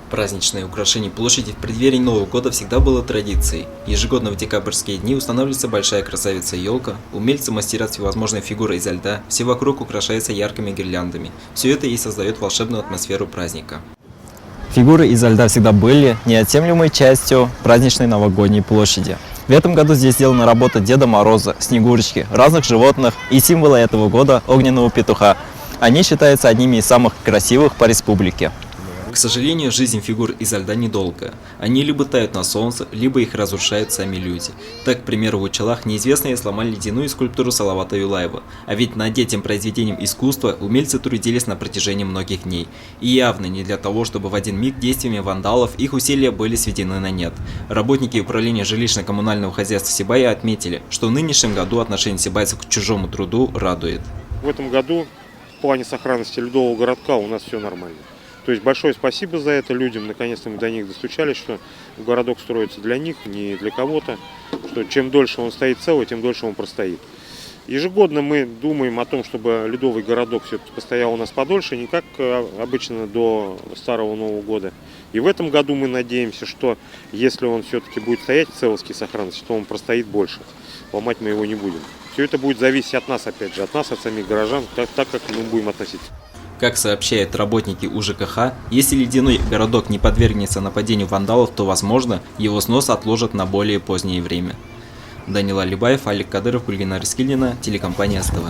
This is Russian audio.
Праздничное украшение площади в преддверии Нового года всегда было традицией. Ежегодно в декабрьские дни устанавливается большая красавица елка, умельцы мастерят всевозможные фигуры изо льда, все вокруг украшается яркими гирляндами. Все это и создает волшебную атмосферу праздника. Фигуры изо льда всегда были неотъемлемой частью праздничной новогодней площади. В этом году здесь сделана работа Деда Мороза, Снегурочки, разных животных и символа этого года – огненного петуха. Они считаются одними из самых красивых по республике. К сожалению, жизнь фигур изо льда недолгая. Они либо тают на солнце, либо их разрушают сами люди. Так, к примеру, в Учалах неизвестные сломали ледяную скульптуру Салавата Юлаева. А ведь над этим произведением искусства умельцы трудились на протяжении многих дней. И явно не для того, чтобы в один миг действиями вандалов их усилия были сведены на нет. Работники управления жилищно-коммунального хозяйства Сибая отметили, что в нынешнем году отношение сибайцев к чужому труду радует. В этом году в плане сохранности ледового городка у нас все нормально. То есть большое спасибо за это людям, наконец-то мы до них достучались, что городок строится для них, не для кого-то, что чем дольше он стоит целый, тем дольше он простоит. Ежегодно мы думаем о том, чтобы ледовый городок все-таки постоял у нас подольше, не как обычно до Старого Нового года. И в этом году мы надеемся, что если он все-таки будет стоять в целостной сохранности, то он простоит больше, ломать мы его не будем. Все это будет зависеть от нас, опять же, от нас, от самих горожан, так как мы будем относиться. Как сообщают работники УЖКХ, если ледяной городок не подвергнется нападению вандалов, то, возможно, его снос отложат на более позднее время. Данил Алибаев, Алик Кадыров, Гульгина Рискильдина, телекомпания СТВ.